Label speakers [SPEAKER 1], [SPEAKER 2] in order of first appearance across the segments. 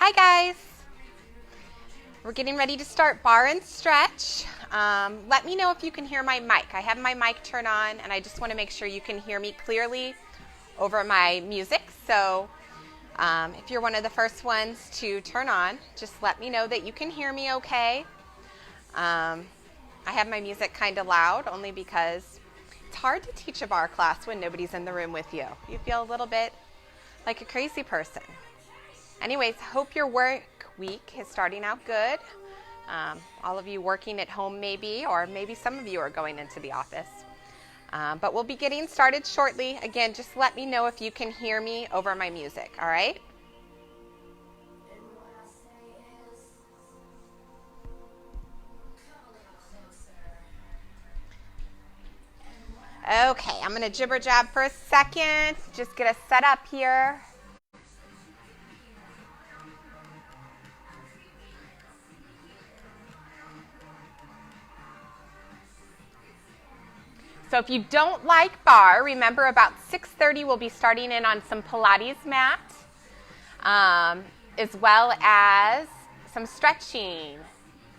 [SPEAKER 1] Hi guys, we're getting ready to start Barre and Stretch. Let me know if you can hear my mic. I have my mic turned on and I just want to make sure you can hear me clearly over my music. So if you're one of the first ones to turn on, just let me know that you can hear me okay. I have my music kind of loud only because it's hard to teach a barre class when nobody's in the room with you. You feel a little bit like a crazy person. Anyways, hope your work week is starting out good. All of you working at home maybe, or maybe some of you are going into the office. But we'll be getting started shortly. Again, just let me know if you can hear me over my music, all right? Okay, I'm going to jibber jab for a second. Just get us set up here. So if you don't like barre, remember about 6:30 we'll be starting in on some Pilates mat, as well as some stretching.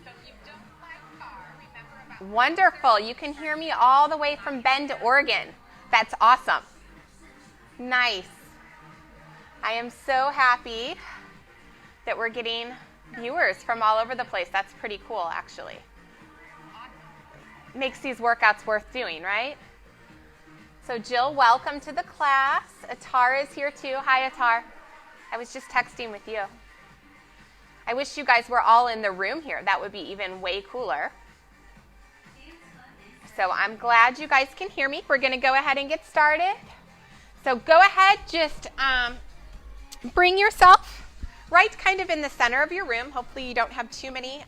[SPEAKER 1] So if you don't like barre, remember about wonderful. You can hear me all the way from Bend, Oregon. That's awesome. Nice. I am so happy that we're getting viewers from all over the place. That's pretty cool, actually. Makes these workouts worth doing, right? So Jill, welcome to the class. Atar is here too. Hi, Atar. I was just texting with you. I wish you guys were all in the room here. That would be even way cooler. So I'm glad you guys can hear me. We're going to go ahead and get started. So go ahead, just bring yourself right kind of in the center of your room. Hopefully you don't have too many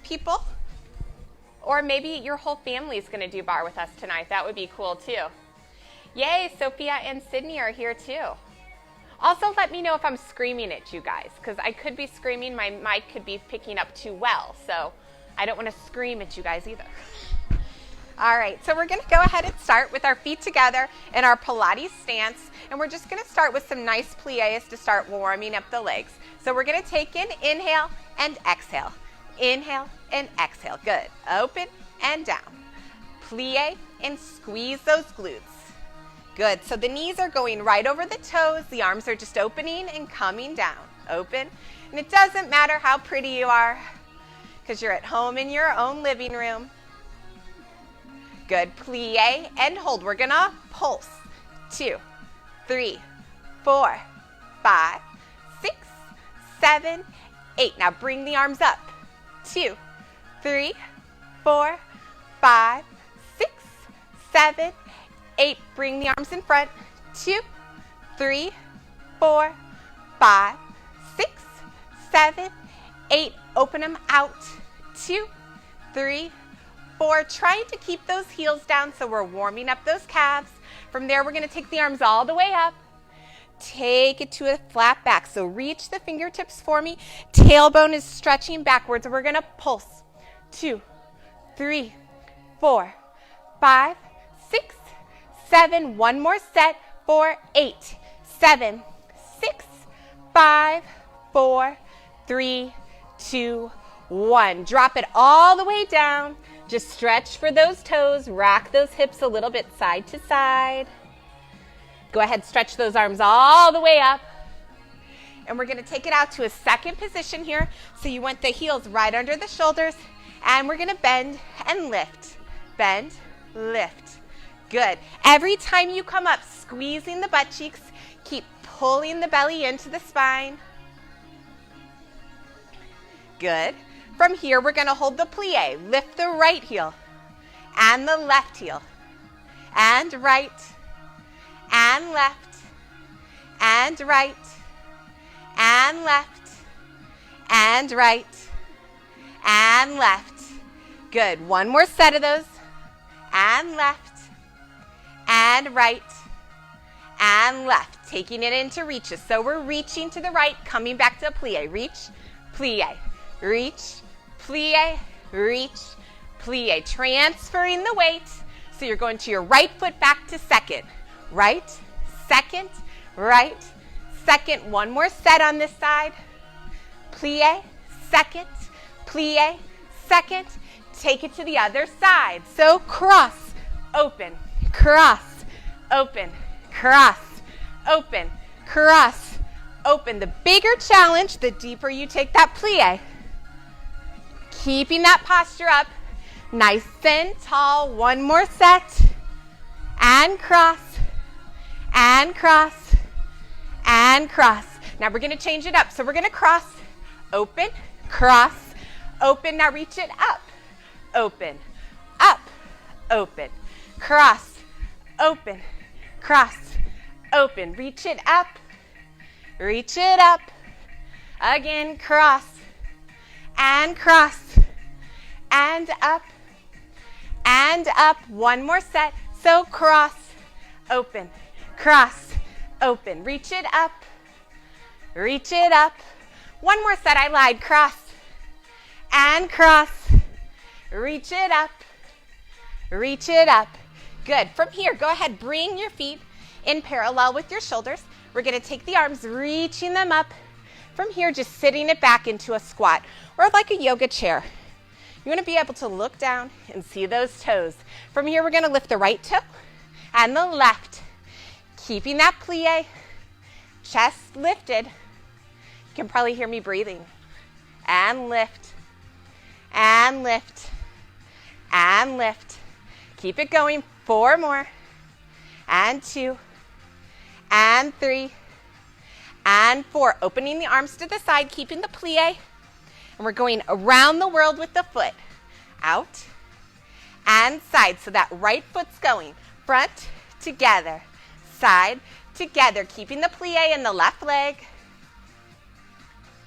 [SPEAKER 1] people. Or maybe your whole family is going to do barre with us tonight. That would be cool too. Yay, Sophia and Sydney are here too. Also, let me know if I'm screaming at you guys, because I could be screaming. My mic could be picking up too well, so I don't want to scream at you guys either. All right, so we're going to go ahead and start with our feet together in our Pilates stance, and we're just going to start with some nice plies to start warming up the legs. So we're going to take in inhale and exhale. Inhale and exhale. Good. Open and down. Plie and squeeze those glutes. Good. So the knees are going right over the toes. The arms are just opening and coming down. Open. And it doesn't matter how pretty you are because you're at home in your own living room. Good. Plie and hold. We're going to pulse. 2, 3, 4, 5, 6, 7, 8. Now bring the arms up. 2, 3, 4, 5, 6, 7, 8. Bring the arms in front. 2, 3, 4, 5, 6, 7, 8. Open them out. 2, 3, 4. Trying to keep those heels down so we're warming up those calves. From there, we're going to take the arms all the way up. Take it to a flat back. So reach the fingertips for me. Tailbone is stretching backwards. We're going to pulse. 2, 3, 4, 5, 6, 7. One more set. 4, 8, 7, 6, 5, 4, 3, 2, 1. Drop it all the way down. Just stretch for those toes. Rack those hips a little bit side to side. Go ahead, stretch those arms all the way up. And we're going to take it out to a second position here. So you want the heels right under the shoulders. And we're going to bend and lift. Bend, lift. Good. Every time you come up, squeezing the butt cheeks. Keep pulling the belly into the spine. Good. From here, we're going to hold the plie. Lift the right heel and the left heel. And right. And left, and right, and left, and right, and left. Good. One more set of those. And left, and right, and left. Taking it into reaches. So we're reaching to the right, coming back to a plie. Reach, plie, reach, plie, reach, plie. Transferring the weight. So you're going to your right foot back to second. Right, second, right, second. One more set on this side. plie, second, plie, second. Take it to the other side. So cross, open, cross, open, cross, open, cross, open. The bigger challenge, the deeper you take that plie. Keeping that posture up, nice and tall. One more set. And cross, and cross, and cross. Now we're going to change it up. So we're going to cross, open, cross, open. Now reach it up, open, up, open, cross, open, cross, open. Reach it up, reach it up. Again, cross, and up, and up. One more set. So cross, open, cross, open. Reach it up, reach it up. One more set. I lied. Cross, and cross. Reach it up, reach it up. Good. From here, go ahead, bring your feet in parallel with your shoulders. We're going to take the arms, reaching them up. From here, just sitting it back into a squat or like a yoga chair. You want to be able to look down and see those toes. From here, we're going to lift the right toe and the left, keeping that plie, chest lifted. You can probably hear me breathing. And lift, and lift, and lift. Keep it going. 4 more, and 2, and 3, and 4. Opening the arms to the side, keeping the plie. And we're going around the world with the foot. Out and side. So that right foot's going front, together, side, together. Keeping the plie in the left leg.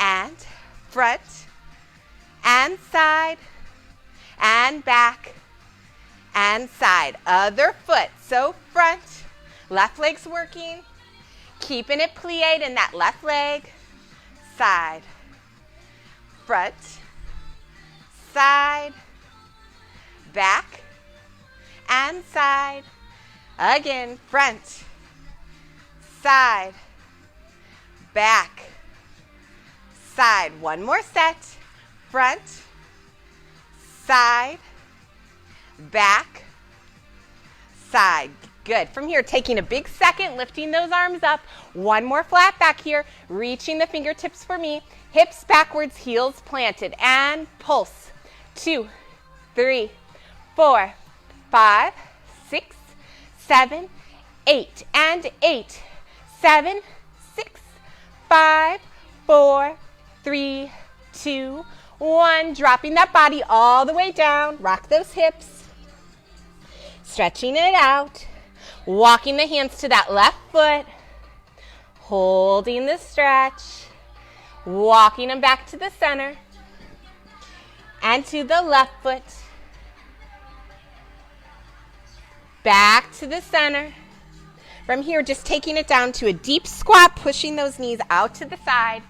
[SPEAKER 1] And front, and side, and back, and side. Other foot. So front, left leg's working. Keeping it plied in that left leg. Side, front, side, back, and side. Again, front, side, back, side. One more set. Front, side, back, side. Good. From here, taking a big second, lifting those arms up. One more flat back here, reaching the fingertips for me. Hips backwards, heels planted, and pulse. 2, 3, 4, 5, 6, 7, 8, and 8, 7, 6, 5, 4, 3, 2, 1. Dropping that body all the way down. Rock those hips. Stretching it out. Walking the hands to that left foot. Holding the stretch. Walking them back to the center. And to the left foot. Back to the center. From here, just taking it down to a deep squat, pushing those knees out to the side.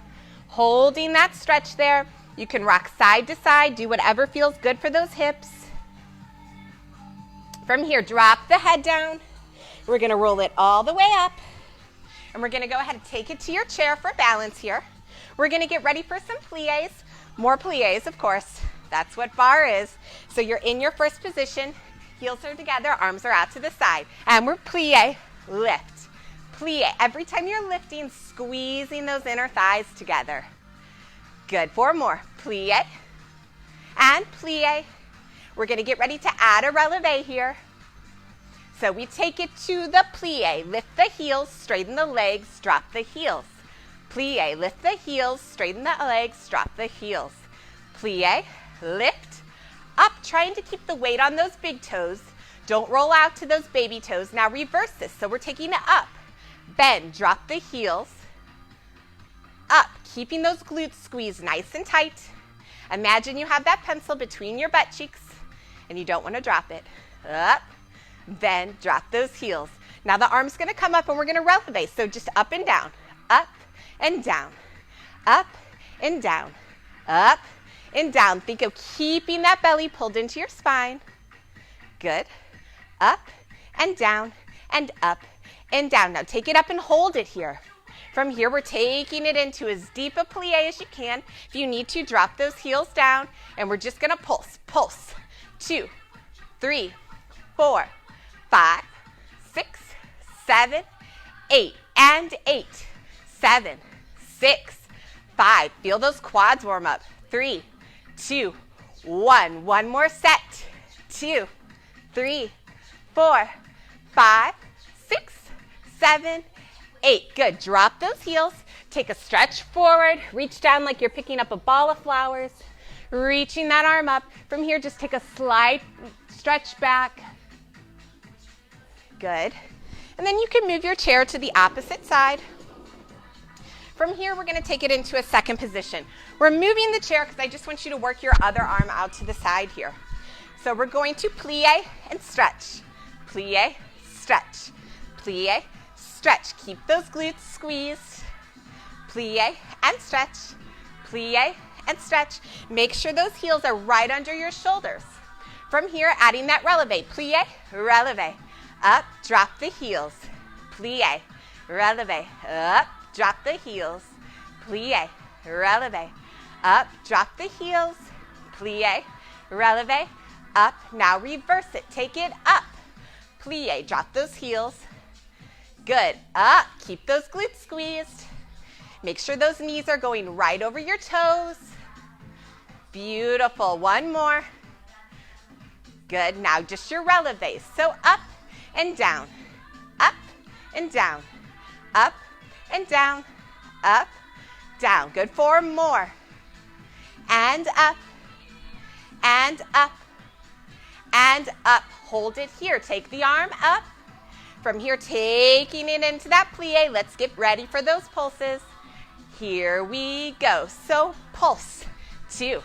[SPEAKER 1] Holding that stretch there. You can rock side to side, do whatever feels good for those hips. From here, drop the head down. We're going to roll it all the way up. And we're going to go ahead and take it to your chair for balance here. We're going to get ready for some plies. More plies, of course. That's what barre is. So you're in your first position. Heels are together, arms are out to the side. And we're plie, lift, plie. Every time you're lifting, squeezing those inner thighs together. Good. 4 more. Plie and plie. We're going to get ready to add a releve here. So we take it to the plie. Lift the heels, straighten the legs, drop the heels. Plie, lift the heels, straighten the legs, drop the heels. Plie, lift, up, trying to keep the weight on those big toes. Don't roll out to those baby toes. Now reverse this. So we're taking it up. Bend, drop the heels. Up, keeping those glutes squeezed nice and tight. Imagine you have that pencil between your butt cheeks and you don't want to drop it. Up, bend, drop those heels. Now the arm's going to come up and we're going to releve. So just up and down, up and down, up and down, up and down. Think of keeping that belly pulled into your spine. Good. Up and down and up and down. Now take it up and hold it here. From here, we're taking it into as deep a plie as you can. If you need to, drop those heels down, and we're just gonna pulse, pulse. 2, 3, 4, 5, 6, 7, 8, and 8, 7, 6, 5. Feel those quads warm up. 3, 2, 1. One more set. 2, 3, 4, 5, 6, 7, 8. Good. Drop those heels. Take a stretch forward. Reach down like you're picking up a ball of flowers. Reaching that arm up. From here, just take a slight stretch back. Good. And then you can move your chair to the opposite side. From here, we're going to take it into a second position. We're moving the chair because I just want you to work your other arm out to the side here. So we're going to plie and stretch. Plie, stretch. Plie, stretch. Keep those glutes squeezed. Plie and stretch. Plie and stretch. Make sure those heels are right under your shoulders. From here, adding that releve. Plie, releve. Up, drop the heels. Plie, releve. Up, drop the heels. Plie, releve. Up, drop the heels. Plie, releve. Up, now reverse it. Take it up. Plie, drop those heels. Good. Up, keep those glutes squeezed. Make sure those knees are going right over your toes. Beautiful. One more. Good. Now just your releve. So up and down. Up and down. Up and down. Up, down. Good. 4 more. And up. And up. And up. Hold it here. Take the arm up. From here, taking it into that plie. Let's get ready for those pulses. Here we go. So pulse. 2,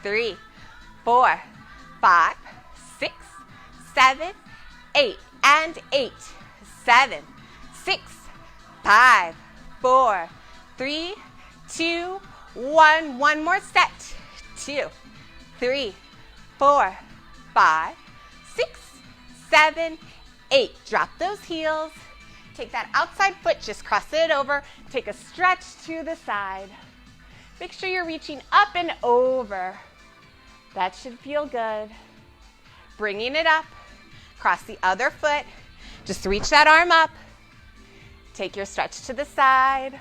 [SPEAKER 1] 3, 4, 5, 6, 7, 8, and 8, 7, 6, 5, 4, 3, 2, 1. One more set. 2, 3, 4, 5, 6, 7, 8. Drop those heels. Take that outside foot, just cross it over. Take a stretch to the side. Make sure you're reaching up and over. That should feel good. Bringing it up. Cross the other foot. Just reach that arm up. Take your stretch to the side.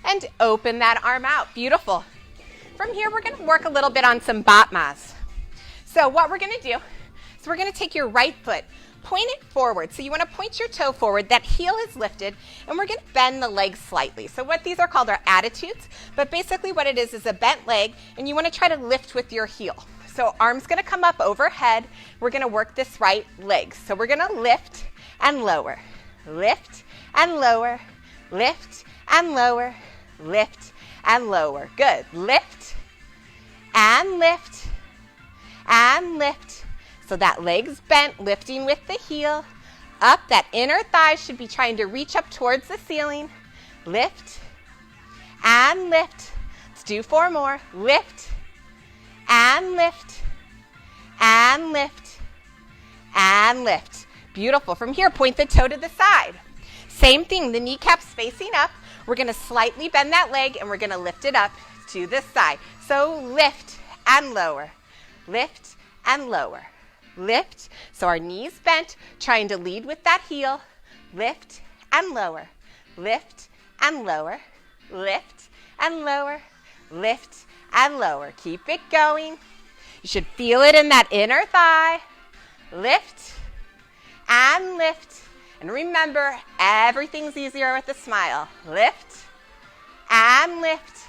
[SPEAKER 1] And open that arm out. Beautiful. From here, we're going to work a little bit on some batmas. So what we're going to do is we're going to take your right foot, point it forward. So you want to point your toe forward. That heel is lifted, and we're going to bend the leg slightly. So what these are called are attitudes, but basically what it is a bent leg, and you want to try to lift with your heel. So arm's going to come up overhead. We're going to work this right leg. So we're going to lift and lower, lift and lower, lift and lower, lift and lower. Good. Lift and lift and lift. So that leg's bent, lifting with the heel. Up, that inner thigh should be trying to reach up towards the ceiling. Lift and lift. Let's do 4 more. Lift and lift and lift and lift. Beautiful. From here, point the toe to the side. Same thing, the kneecaps facing up. We're going to slightly bend that leg, and we're going to lift it up to this side. So lift and lower. Lift and lower. Lift. So our knees bent, trying to lead with that heel. Lift and lower. Lift and lower. Lift and lower. Lift and lower. Keep it going. You should feel it in that inner thigh. Lift and lift. And remember, everything's easier with a smile. Lift and lift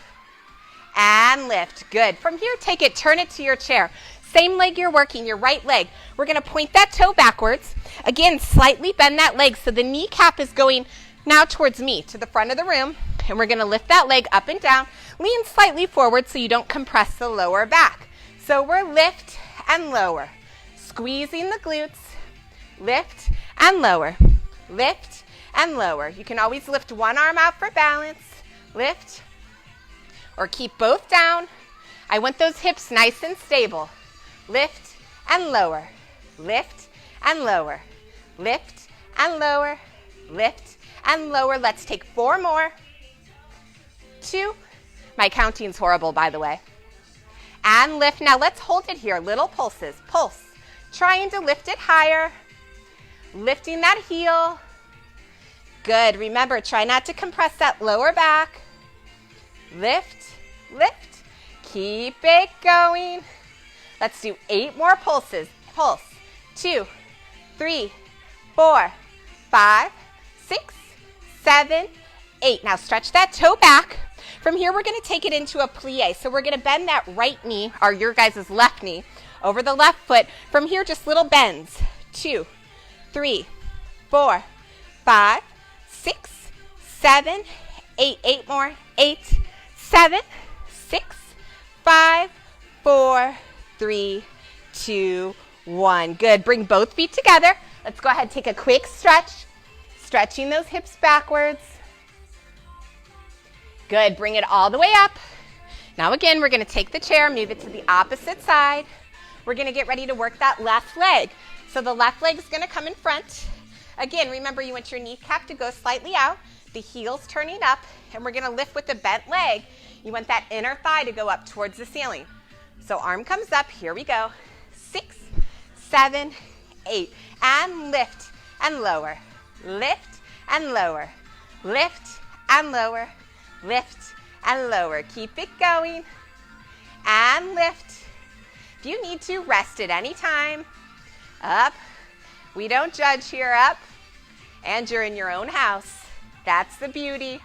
[SPEAKER 1] and lift. Good. From here, take it, turn it to your chair. Same leg you're working, your right leg. We're going to point that toe backwards. Again, slightly bend that leg so the kneecap is going now towards me, to the front of the room. And we're going to lift that leg up and down. Lean slightly forward so you don't compress the lower back. So we're lift and lower. Squeezing the glutes. Lift and lower. Lift and lower. You can always lift one arm out for balance. Lift or keep both down. I want those hips nice and stable. Lift and lower. Lift and lower. Lift and lower. Lift and lower. Let's take 4 more. 2. My counting's horrible, by the way. And lift. Now let's hold it here. Little pulses. Pulse. Trying to lift it higher. Lifting that heel. Good. Remember, try not to compress that lower back. Lift, lift. Keep it going. Let's do 8 more pulses. Pulse. 2, 3, 4, 5, 6, 7, 8. Now stretch that toe back. From here, we're going to take it into a plie. So we're going to bend that right knee, or your guys' left knee, over the left foot. From here, just little bends. 2, 3, 4, 5, 6, 7, 8. 8 more. 8, 7, 6, 5, 4, 3, 2, 1. Good. Bring both feet together. Let's go ahead and take a quick stretch. Stretching those hips backwards. Good. Bring it all the way up. Now again, we're going to take the chair, move it to the opposite side. We're going to get ready to work that left leg. So the left leg is going to come in front. Again, remember you want your kneecap to go slightly out, the heels turning up, and we're going to lift with the bent leg. You want that inner thigh to go up towards the ceiling. So arm comes up. Here we go. 6, 7, 8. And lift and lower. Lift and lower. Lift and lower. Lift and lower. Keep it going. And lift. If you need to, rest at any time. Up. We don't judge here. Up. And you're in your own house. That's the beauty. You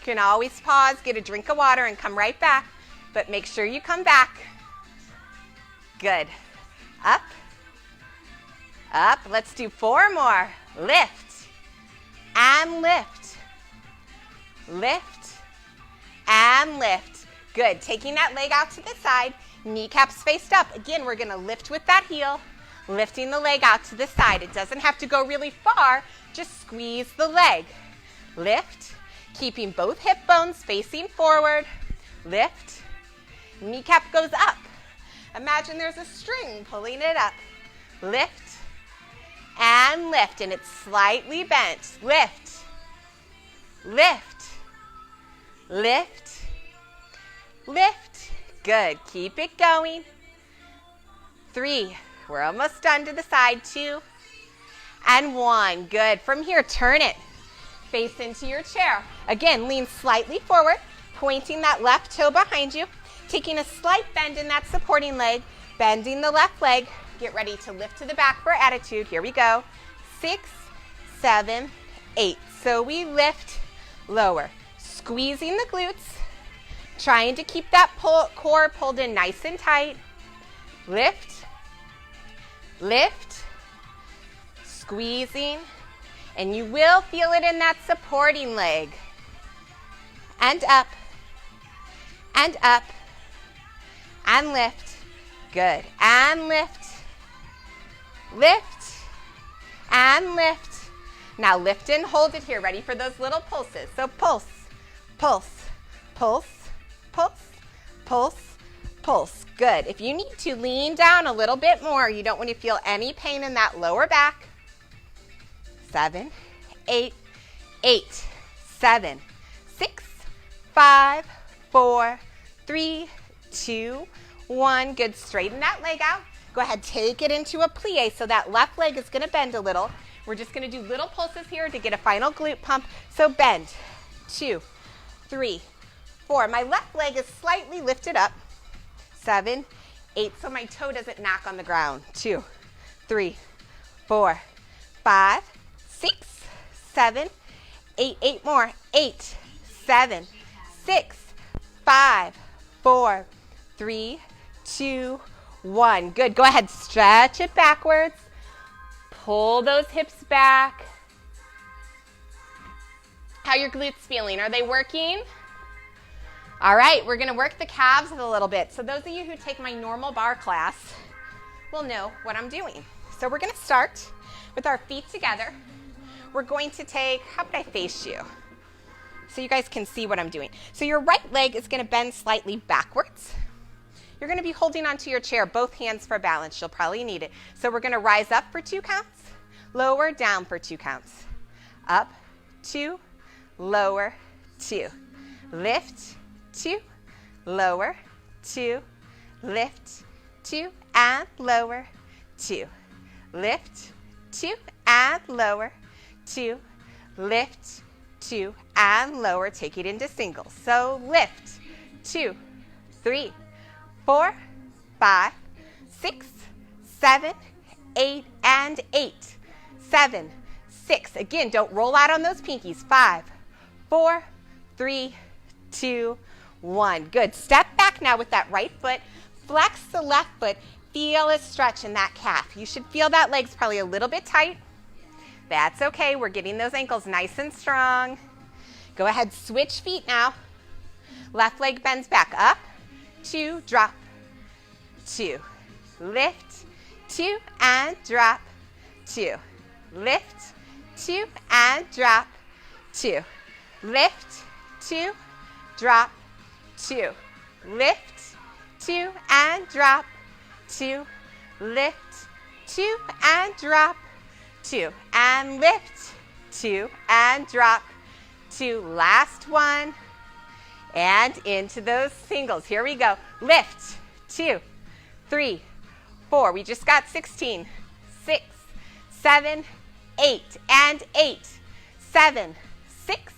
[SPEAKER 1] can always pause, get a drink of water, and come right back. But make sure you come back. Good. Up. Up. Let's do 4 more. Lift. And lift. Lift. And lift. Good. Taking that leg out to the side. Kneecaps faced up. Again, we're going to lift with that heel. Lifting the leg out to the side. It doesn't have to go really far. Just squeeze the leg. Lift. Keeping both hip bones facing forward. Lift. Kneecap goes up. Imagine there's a string pulling it up. Lift. And lift. And it's slightly bent. Lift. Lift. Lift. Lift. Good. Keep it going. 3. We're almost done to the side. 2. And 1. Good. From here, turn it. Face into your chair. Again, lean slightly forward, pointing that left toe behind you, taking a slight bend in that supporting leg, bending the left leg. Get ready to lift to the back for attitude. Here we go. 6, 7, 8. So we lift, lower, squeezing the glutes, trying to keep that core pulled in nice and tight. Lift, lift, squeezing, and you will feel it in that supporting leg. And up, and up, and lift. Good. And lift, lift, and lift. Now lift and hold it here. Ready for those little pulses. So pulse, pulse, pulse, pulse, pulse, pulse. Good. If you need to, lean down a little bit more. You don't want to feel any pain in that lower back. 7, 8, 8, 7, 6, 5, 4, 3, 2, 1. Good. Straighten that leg out. Go ahead, take it into a plie. So that left leg is going to bend a little. We're just going to do little pulses here to get a final glute pump. So bend. 2, 3, 4. My left leg is slightly lifted up. 7, 8. So my toe doesn't knock on the ground. 2, 3, 4, 5, 6, 7, 8. 8 more. 8, 7, 6, 5, 4, 3, 2, 1. Good. Go ahead. Stretch it backwards. Pull those hips back. How are your glutes feeling? Are they working? All right. We're going to work the calves a little bit. So those of you who take my normal bar class will know what I'm doing. So we're going to start with our feet together. We're going to take, how would I face you? So you guys can see what I'm doing. So your right leg is going to bend slightly backwards. You're going to be holding onto your chair, both hands for balance. You'll probably need it. So we're going to rise up for 2 counts, lower, down for 2 counts. Up, 2, lower, 2. Lift, 2, lower, 2. Lift, 2, and lower, 2. Lift, 2, and lower, 2. Lift, 2, and lower. Take it into singles. So lift, 2, 3, 4, 5, 6, 7, 8, and 8. 7, 6. Again, don't roll out on those pinkies. 5, 4, 3, 2, 1. Good. Step back now with that right foot. Flex the left foot. Feel a stretch in that calf. You should feel that leg's probably a little bit tight. That's okay. We're getting those ankles nice and strong. Go ahead, switch feet now. Left leg bends back up, 2, drop, 2. Lift, 2, and drop, 2. Lift, 2, and drop, 2. Lift, 2, drop, 2. Lift, 2, and drop, 2. Lift, 2, and drop, 2. And lift, 2, and drop, 2. Last one. And into those singles. Here we go. Lift, 2, 3, 4. We just got 16. 6, 7, 8. And 8. 7, 6,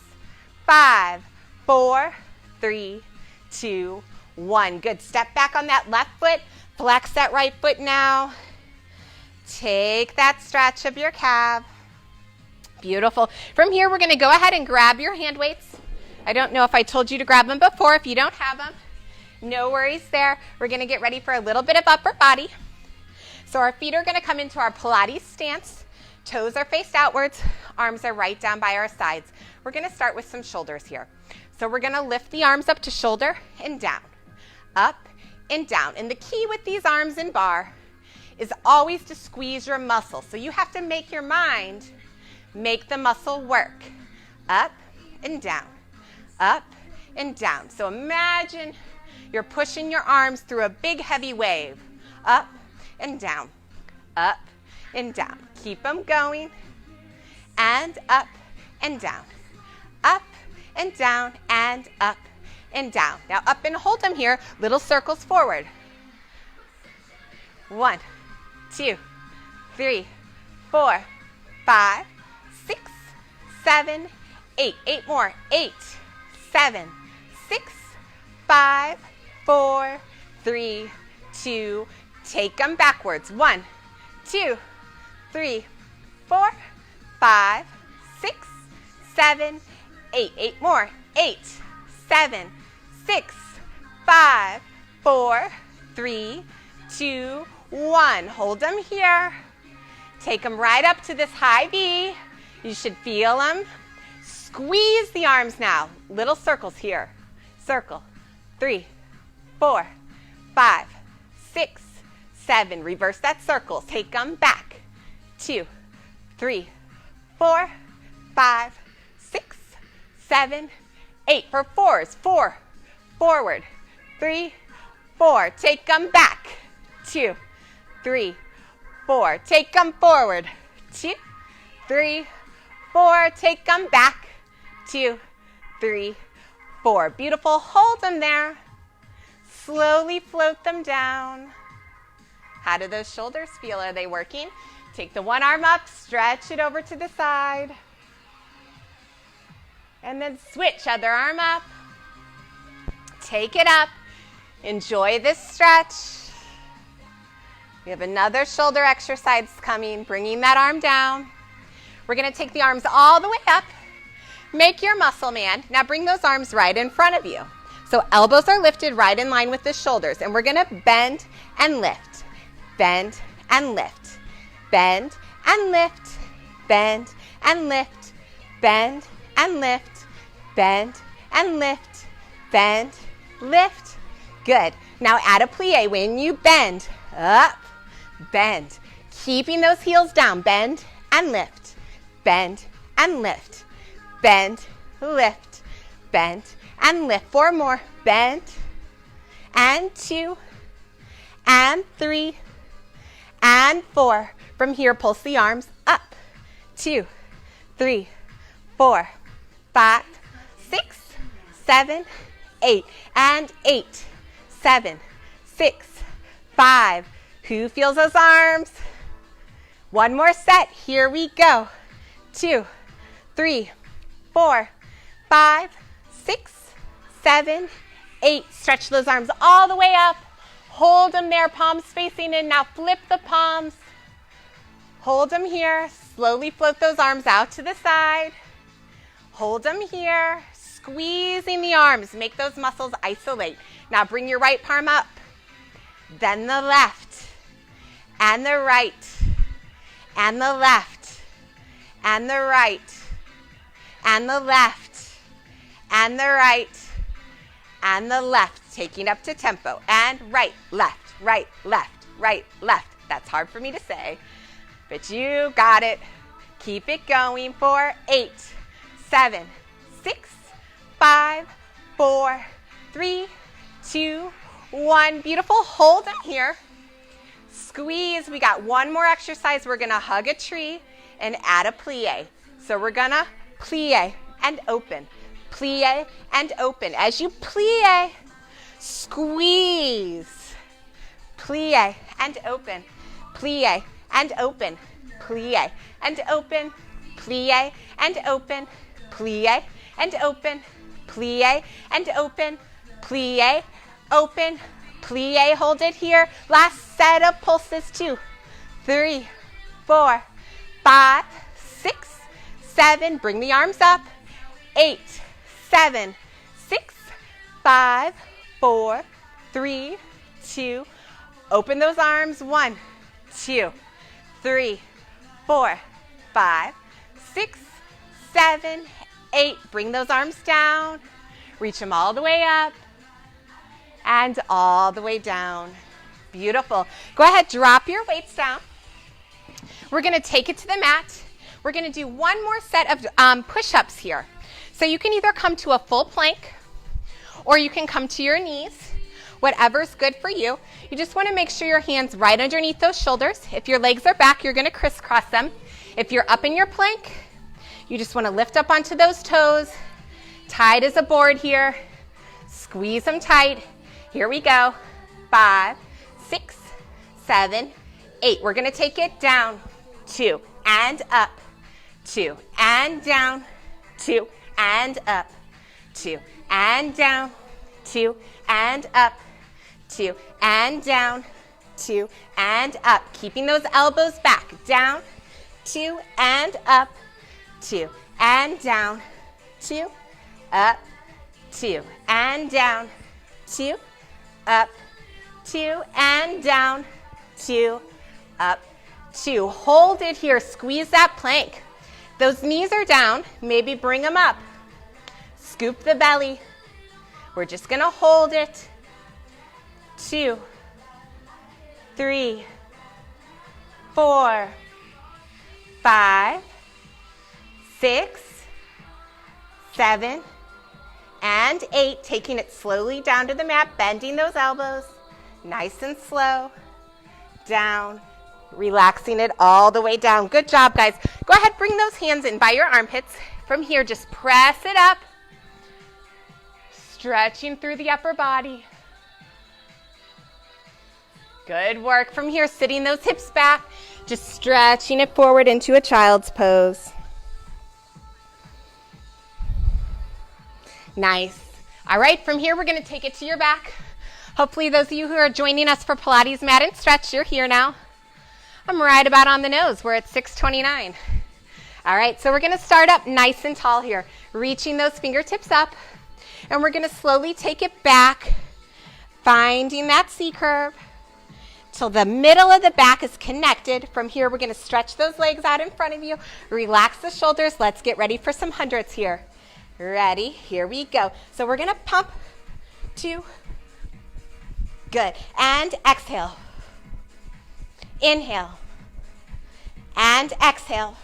[SPEAKER 1] 5, 4, 3, 2, 1. Good. Step back on that left foot. Flex that right foot now. Take that stretch of your calf. Beautiful. From here, we're going to go ahead and grab your hand weights. I don't know if I told you to grab them before. If you don't have them, no worries there. We're going to get ready for a little bit of upper body. So our feet are going to come into our Pilates stance. Toes are faced outwards. Arms are right down by our sides. We're going to start with some shoulders here. So we're going to lift the arms up to shoulder and down. Up and down. And the key with these arms in bar is always to squeeze your muscle. So you have to make your mind make the muscle work. Up and down. Up and down. So imagine you're pushing your arms through a big heavy wave. Up and down. Up and down. Keep them going. And up and down. Up and down and up and down. Now up and hold them here. Little circles forward. 1, 2, 3, 4, 5, 6, 7, 8. 8 more. 8, 7, 6, 5, 4, 3, 2. Take them backwards. 1, 2, 3, 4, 5, 6, 7, 8. 8 more. 8, 7, 6, 5, 4, 3, 2, 1. Hold them here. Take them right up to this high V. You should feel them. Squeeze the arms now. Little circles here. Circle. 3, 4, 5, 6, 7. Reverse that circle. Take them back. 2, 3, 4, 5, 6, 7, 8. For fours. 4, forward. 3, 4. Take them back. 2, 3, 4. Take them forward. 2, 3, 4. Take them back. 2, 3, 4. Beautiful. Hold them there. Slowly float them down. How do those shoulders feel? Are they working? Take the one arm up, stretch it over to the side. And then switch, other arm up. Take it up. Enjoy this stretch. We have another shoulder exercise coming, bringing that arm down. We're going to take the arms all the way up. Make your muscle man. Now bring those arms right in front of you. So elbows are lifted right in line with the shoulders. And we're going to bend and lift. Bend and lift. Bend and lift. Bend and lift. Bend and lift. Bend and lift. Bend, lift. Good. Now add a plie. When you bend, up, bend. Keeping those heels down. Bend and lift. Bend and lift. Bend, lift. Bend and lift. 4 more. Bend and 2 and 3 and 4. From here, pulse the arms up. 2, 3, 4, 5, 6, 7, 8. And 8, 7, 6, 5. Who feels those arms? One more set. Here we go. 2, 3, 4, 5, 6, 7, 8. Stretch those arms all the way up. Hold them there, palms facing in. Now flip the palms. Hold them here. Slowly float those arms out to the side. Hold them here. Squeezing the arms. Make those muscles isolate. Now bring your right palm up. Then the left. And the right. And the left. And the right. And the left. And the right. And the left. Taking up to tempo. And right, left, right, left, right, left. That's hard for me to say, but you got it. Keep it going for 8, 7, 6, 5, 4, 3, 2, 1. Beautiful. Hold them here. Squeeze. We got one more exercise. We're going to hug a tree and add a plie. So we're going to plie and open. Plie and open. As you plie, squeeze. Plie and open. Plie and open. Plie and open. Plie and open. Plie and open. Plie and open. Plie, open. Plie, hold it here. Last set of pulses. 2, 3, 4, 5, 6, 7. Bring the arms up. 8, 7, 6, 5, 4, 3, 2. Open those arms. 1, 2, 3, 4, 5, 6, 7, 8. Bring those arms down. Reach them all the way up and all the way down. Beautiful. Go ahead, drop your weights down. We're going to take it to the mat. We're going to do one more set of push-ups here. So you can either come to a full plank or you can come to your knees, whatever's good for you. You just want to make sure your hands right underneath those shoulders. If your legs are back, you're going to crisscross them. If you're up in your plank, you just want to lift up onto those toes, tight as a board here. Squeeze them tight. Here we go. 5, 6, 7, 8. We're going to take it down, 2, and up, 2, and down, 2, and up, 2, and down, 2, and up, 2, and down, 2, and up. Keeping those elbows back. Down, 2, and up, 2, and down, 2, up, 2, and down, 2, up, 2, and down, 2, up, 2. Hold it here. Squeeze that plank. Those knees are down. Maybe bring them up. Scoop the belly. We're just going to hold it. 2, 3, 4, 5, 6, 7, and 8. Taking it slowly down to the mat, bending those elbows, nice and slow, down, relaxing it all the way down. Good job, guys. Go ahead, bring those hands in by your armpits. From here, just press it up, stretching through the upper body. Good work. From here, sitting those hips back, just stretching it forward into a child's pose. Nice. All right, from here, we're going to take it to your back. Hopefully, those of you who are joining us for Pilates Mat and Stretch, you're here now. I'm right about on the nose. We're at 6:29. All right, so we're going to start up nice and tall here, reaching those fingertips up, and we're going to slowly take it back, finding that C curve till the middle of the back is connected. From here, we're going to stretch those legs out in front of you, relax the shoulders. Let's get ready for some hundreds here. Ready? Here we go. So we're going to pump, 2, good, and exhale. Inhale, and exhale,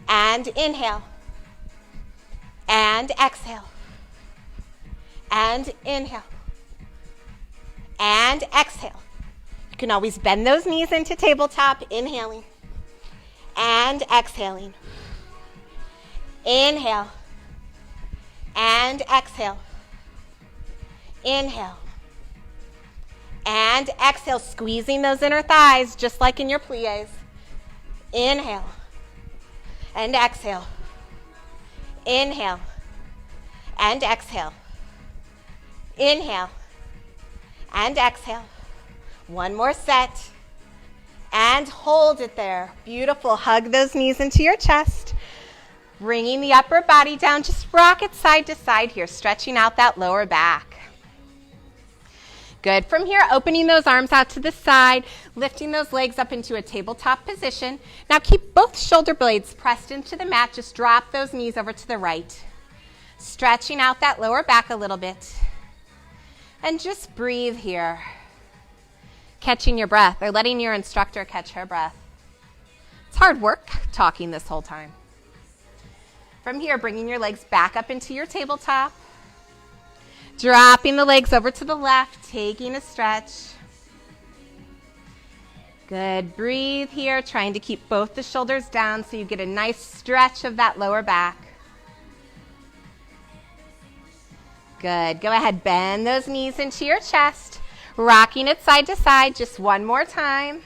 [SPEAKER 1] and inhale, and exhale, and inhale, and exhale. You can always bend those knees into tabletop, inhaling, and exhaling, Inhale. And exhale. Inhale. And exhale, squeezing those inner thighs just like in your plies. Inhale. And exhale. Inhale. And exhale. Inhale. And exhale. One more set. And hold it there. Beautiful. Hug those knees into your chest. Bringing the upper body down. Just rock it side to side here, stretching out that lower back. Good. From here, opening those arms out to the side, lifting those legs up into a tabletop position. Now keep both shoulder blades pressed into the mat. Just drop those knees over to the right. Stretching out that lower back a little bit. And just breathe here. Catching your breath or letting your instructor catch her breath. It's hard work talking this whole time. From here, bringing your legs back up into your tabletop. Dropping the legs over to the left, taking a stretch. Good. Breathe here, trying to keep both the shoulders down so you get a nice stretch of that lower back. Good. Go ahead, bend those knees into your chest, rocking it side to side just one more time.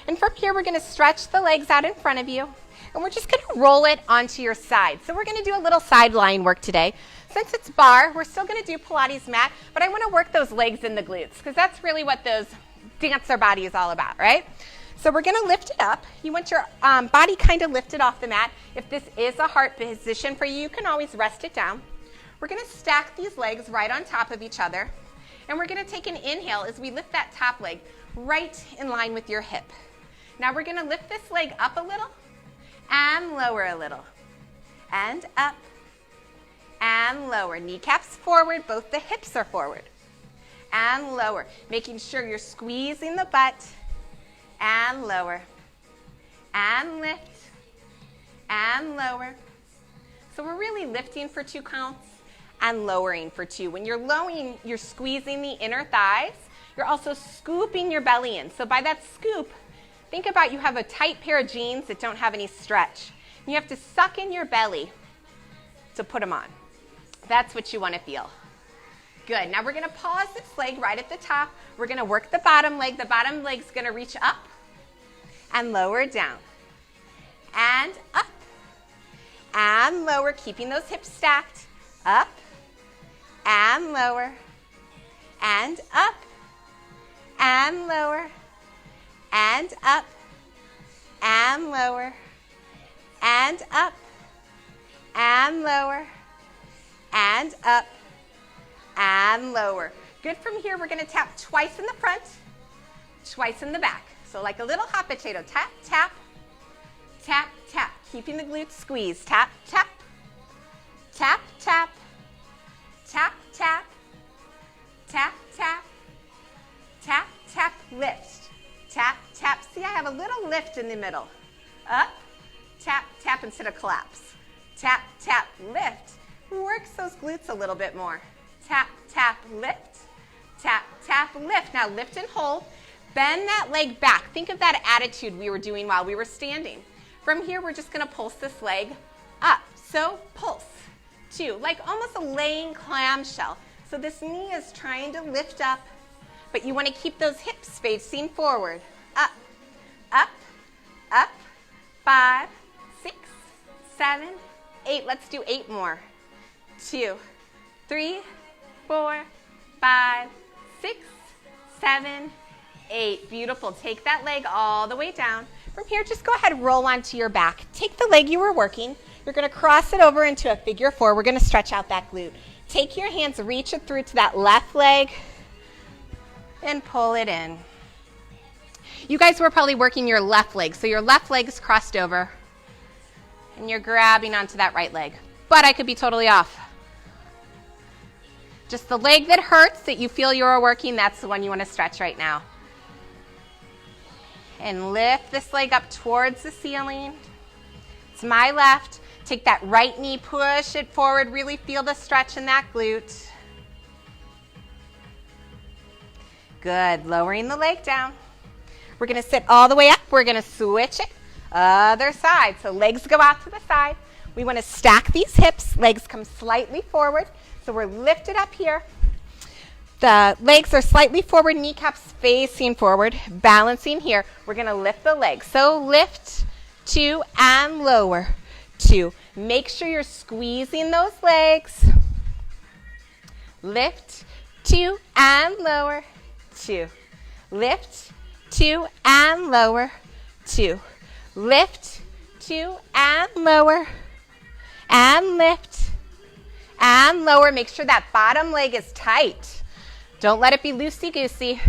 [SPEAKER 1] And from here, we're going to stretch the legs out in front of you, and we're just going to roll it onto your side. So we're going to do a little side lying work today. Since it's barre, we're still going to do Pilates mat, but I want to work those legs and the glutes because that's really what those dancer body is all about, right? So we're going to lift it up. You want your body kind of lifted off the mat. If this is a heart position for you, you can always rest it down. We're going to stack these legs right on top of each other, and we're going to take an inhale as we lift that top leg right in line with your hip. Now we're going to lift this leg up a little and lower a little, and up and lower. Kneecaps forward, both the hips are forward. And lower, making sure you're squeezing the butt. And lower. And lift. And lower. So we're really lifting for 2 counts and lowering for 2. When you're lowering, you're squeezing the inner thighs. You're also scooping your belly in. So by that scoop, think about you have a tight pair of jeans that don't have any stretch. You have to suck in your belly to put them on. That's what you want to feel. Good. Now we're going to pause this leg right at the top. We're going to work the bottom leg. The bottom leg's going to reach up and lower down. And up. And lower, keeping those hips stacked. Up. And lower. And up. And lower. And up. And lower. And up. And lower. And up, and lower. Good. From here, we're going to tap twice in the front, twice in the back. So like a little hot potato. Tap, tap, tap, tap. Keeping the glutes squeezed. Tap, tap, tap, tap, tap, tap, tap, tap, tap, tap, lift. Tap, tap. See, I have a little lift in the middle. Up, tap, tap instead of collapse. Tap, tap, lift. Works those glutes a little bit more. Tap, tap, lift. Tap, tap, lift. Now lift and hold. Bend that leg back. Think of that attitude we were doing while we were standing. From here, we're just going to pulse this leg up. So pulse. 2, like almost a laying clamshell. So this knee is trying to lift up, but you want to keep those hips facing forward. Up, up, up. 5, 6, 7, 8. Let's do 8 more. 2, 3, 4, 5, 6, 7, 8. Beautiful. Take that leg all the way down. From here, just go ahead and roll onto your back. Take the leg you were working. You're going to cross it over into a figure 4. We're going to stretch out that glute. Take your hands, reach it through to that left leg, and pull it in. You guys were probably working your left leg, so your left leg is crossed over, and you're grabbing onto that right leg. But I could be totally off. Just the leg that hurts that you feel you're working, that's the one you want to stretch right now. And lift this leg up towards the ceiling. It's my left. Take that right knee, push it forward. Really feel the stretch in that glute. Good. Lowering the leg down. We're going to sit all the way up. We're going to switch it. Other side. So legs go out to the side. We want to stack these hips. Legs come slightly forward. So we're lifted up here. The legs are slightly forward, kneecaps facing forward, balancing here. We're going to lift the legs. So lift, 2, and lower, 2. Make sure you're squeezing those legs. Lift, 2, and lower, 2. Lift, 2, and lower, 2. Lift, 2, and lower, and lift, and lower. Make sure that bottom leg is tight. Don't let it be loosey-goosey.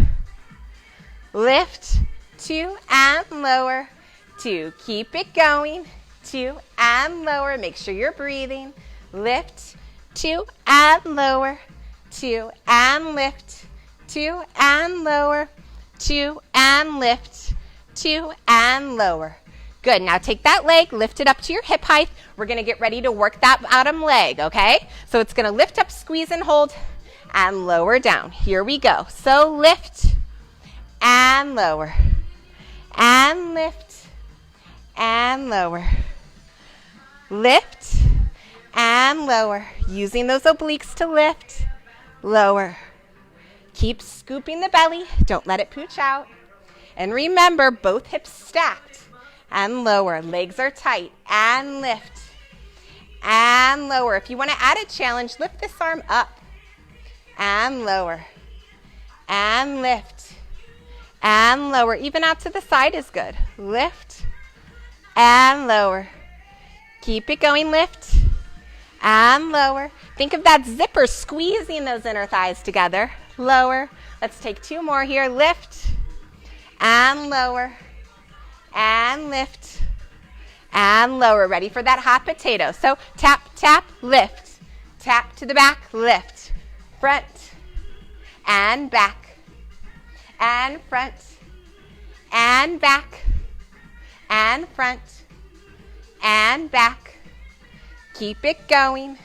[SPEAKER 1] Lift, 2, and lower, 2. Keep it going, 2, and lower. Make sure you're breathing. Lift, 2, and lower, 2, and lift, 2, and lower, 2, and lift, 2, and lower. Good. Now take that leg, lift it up to your hip height. We're going to get ready to work that bottom leg, okay? So it's going to lift up, squeeze, and hold, and lower down. Here we go. So lift, and lower, and lift, and lower. Lift, and lower. Using those obliques to lift, lower. Keep scooping the belly. Don't let it pooch out. And remember, both hips stacked and lower. Legs are tight and lift and lower. If you want to add a challenge, lift this arm up and lower and lift and lower. Even out to the side is good. Lift and lower. Keep it going. Lift and lower. Think of that zipper squeezing those inner thighs together. Lower. Let's take 2 more here. Lift and lower and lift and lower. Ready for that hot potato. So tap, tap, lift. Tap to the back, lift. Front and back and front and back and front and back. Keep it going.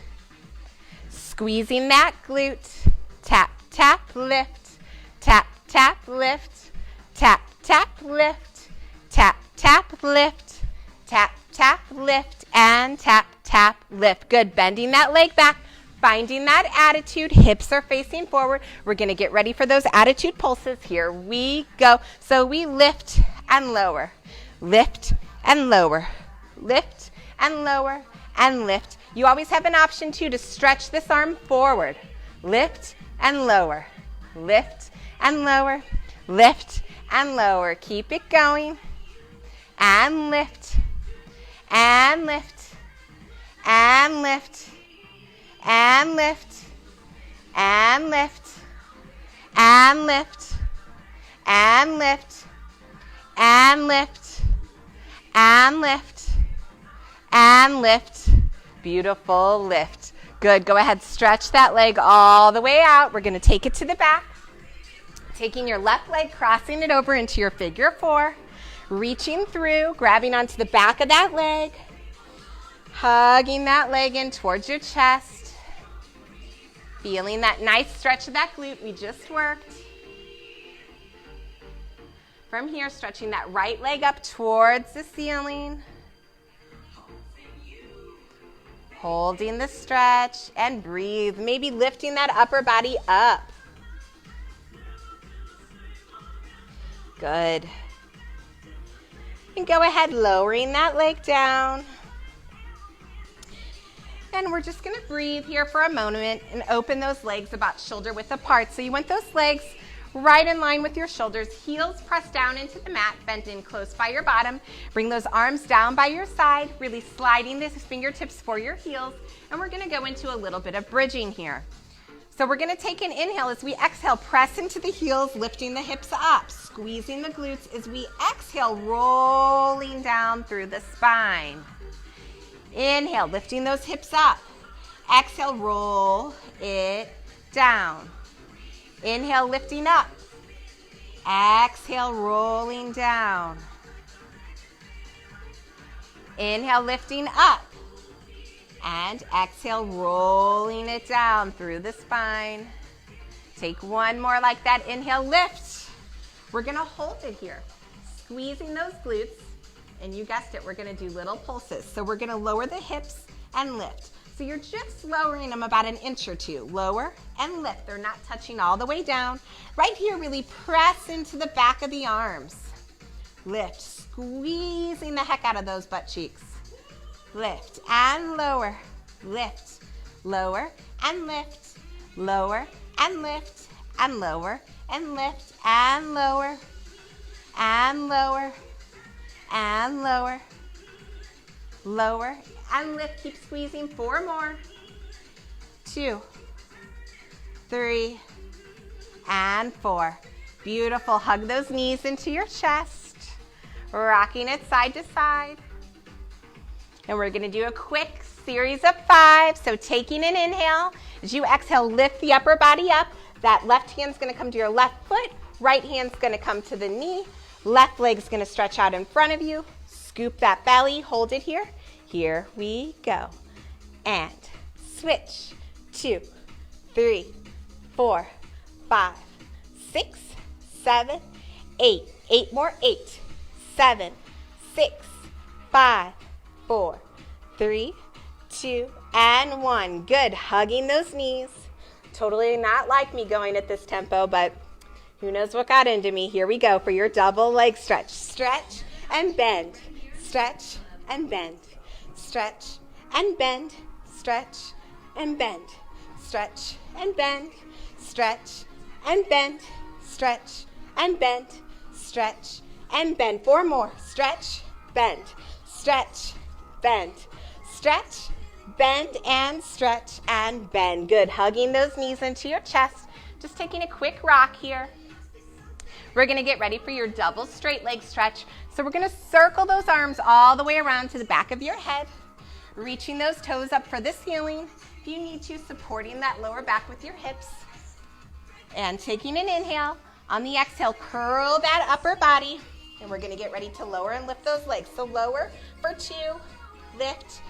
[SPEAKER 1] Squeezing that glute. Tap, tap, lift. Tap, tap, lift. Tap, tap, lift. Tap, tap, lift. Tap, tap, lift. And tap, tap, lift. Good. Bending that leg back. Finding that attitude. Hips are facing forward. We're going to get ready for those attitude pulses. Here we go. So we lift and lower. Lift and lower. Lift and lower and lift. You always have an option too to stretch this arm forward. Lift and lower. Lift and lower. Lift and lower. Keep it going. And lift. And lift. And lift. And lift. And lift. And lift. And lift. And lift. And lift. And lift. Beautiful lift. Good. Go ahead, stretch that leg all the way out. We're going to take it to the back. Taking your left leg, crossing it over into your figure 4. Reaching through, grabbing onto the back of that leg. Hugging that leg in towards your chest. Feeling that nice stretch of that glute we just worked. From here, stretching that right leg up towards the ceiling. Holding the stretch and breathe. Maybe lifting that upper body up. Good. And go ahead, lowering that leg down. And we're just going to breathe here for a moment and open those legs about shoulder width apart. So you want those legs right in line with your shoulders, heels pressed down into the mat, bent in close by your bottom. Bring those arms down by your side, really sliding these fingertips for your heels. And we're going to go into a little bit of bridging here. So we're going to take an inhale as we exhale, press into the heels, lifting the hips up, squeezing the glutes as we exhale, rolling down through the spine. Inhale, lifting those hips up. Exhale, roll it down. Inhale, lifting up. Exhale, rolling down. Inhale, lifting up. And exhale, rolling it down through the spine. Take one more like that. Inhale, lift. We're going to hold it here. Squeezing those glutes. And you guessed it, we're going to do little pulses. So we're going to lower the hips and lift. So you're just lowering them about an inch or two. Lower and lift. They're not touching all the way down. Right here, really press into the back of the arms. Lift, squeezing the heck out of those butt cheeks. Lift and lower. Lift, lower and lift. Lower and lift and lower and lift and lower and lower and lower. Lower and lift. Keep squeezing. 4 more. 2, 3, and 4. Beautiful. Hug those knees into your chest. Rocking it side to side. And we're going to do a quick series of 5. So taking an inhale. As you exhale, lift the upper body up. That left hand's going to come to your left foot. Right hand's going to come to the knee. Left leg's going to stretch out in front of you. Scoop that belly, hold it here. Here we go. And switch. 2, 3, 4, 5, 6, 7, 8. 8 more. 8, 7, 6, 5, 4, 3, 2, and 1. Good. Hugging those knees. Totally not like me going at this tempo, but who knows what got into me. Here we go for your double leg stretch. Stretch and bend. Stretch and bend. Stretch and bend. Stretch and bend. Stretch and bend. Stretch and bend. Stretch and bend. Stretch and bend. 4 more. Stretch, bend. Stretch, bend. Stretch, bend, and stretch and bend. Good. Hugging those knees into your chest. Just taking a quick rock here. We're going to get ready for your double straight leg stretch. So we're going to circle those arms all the way around to the back of your head, reaching those toes up for the ceiling. If you need to, supporting that lower back with your hips. And taking an inhale. On the exhale, curl that upper body. And we're going to get ready to lower and lift those legs. So lower for 2, lift,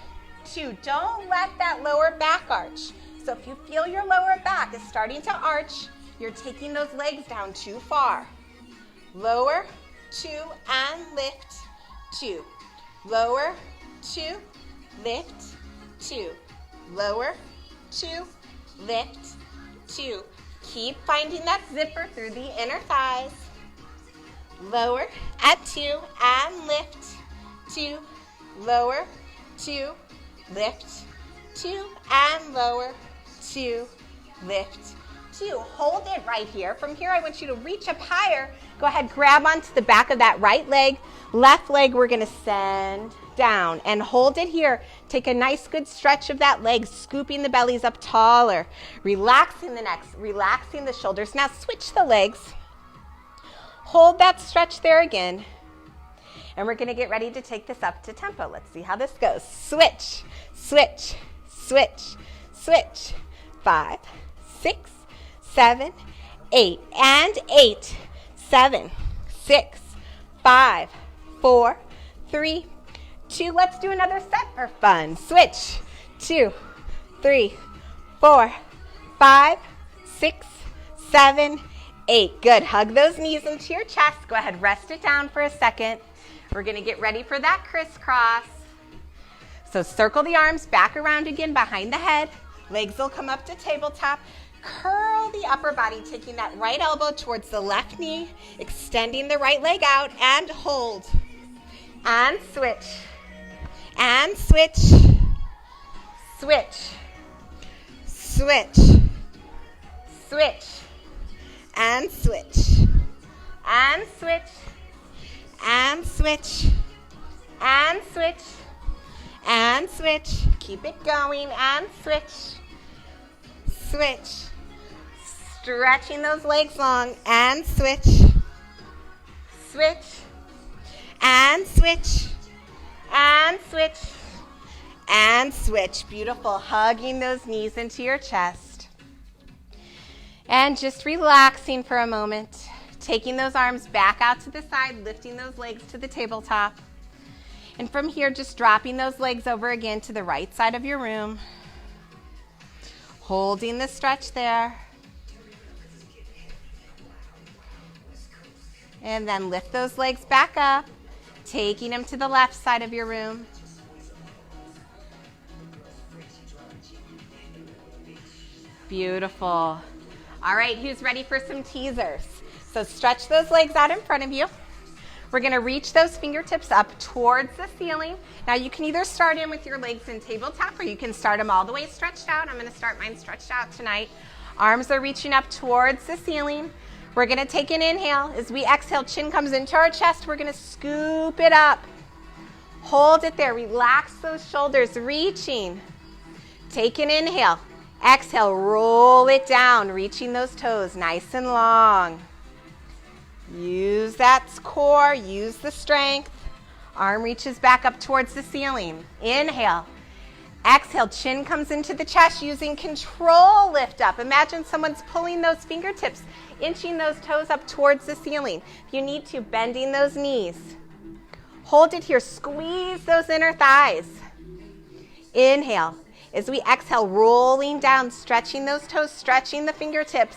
[SPEAKER 1] 2. Don't let that lower back arch. So if you feel your lower back is starting to arch, you're taking those legs down too far. Lower, 2, and lift, 2. Lower, 2, lift, 2. Lower, 2, lift, 2. Keep finding that zipper through the inner thighs. Lower at 2 and lift, 2. Lower, 2, lift, 2, and lower, 2, lift, 2. Hold it right here. From here, I want you to reach up higher. Go ahead, grab onto the back of that right leg. Left leg, we're going to send down and hold it here. Take a nice good stretch of that leg, scooping the bellies up taller, relaxing the necks, relaxing the shoulders. Now switch the legs. Hold that stretch there again. And we're going to get ready to take this up to tempo. Let's see how this goes. Switch, switch, switch, switch. 5, 6, 7, 8. And 8, 7, 6, 5, 4, 3, 2. Let's do another set for fun. Switch. 2, 3, 4, 5, 6, 7, 8. Good. Hug those knees into your chest. Go ahead, rest it down for a second. We're going to get ready for that crisscross. So circle the arms back around again behind the head. Legs will come up to tabletop. Curl the upper body, taking that right elbow towards the left knee, extending the right leg out, and hold. And switch. And switch. Switch. Switch. Switch. And switch. And switch. And switch. And switch. And switch. Keep it going. And switch. Switch. Stretching those legs long. And switch. Switch. And switch. And switch. And switch. Beautiful. Hugging those knees into your chest. And just relaxing for a moment. Taking those arms back out to the side, lifting those legs to the tabletop. And from here, just dropping those legs over again to the right side of your room. Holding the stretch there. And then lift those legs back up, taking them to the left side of your room. Beautiful. All right, who's ready for some teasers? So stretch those legs out in front of you. We're gonna reach those fingertips up towards the ceiling. Now you can either start in with your legs in tabletop or you can start them all the way stretched out. I'm gonna start mine stretched out tonight. Arms are reaching up towards the ceiling. We're gonna take an inhale. As we exhale, chin comes into our chest. We're gonna scoop it up. Hold it there, relax those shoulders, reaching. Take an inhale. Exhale, roll it down, reaching those toes nice and long. Use that core, use the strength. Arm reaches back up towards the ceiling. Inhale. Exhale, chin comes into the chest using control, lift up. Imagine someone's pulling those fingertips, inching those toes up towards the ceiling. If you need to, bending those knees. Hold it here, squeeze those inner thighs. Inhale. As we exhale, rolling down, stretching those toes, stretching the fingertips.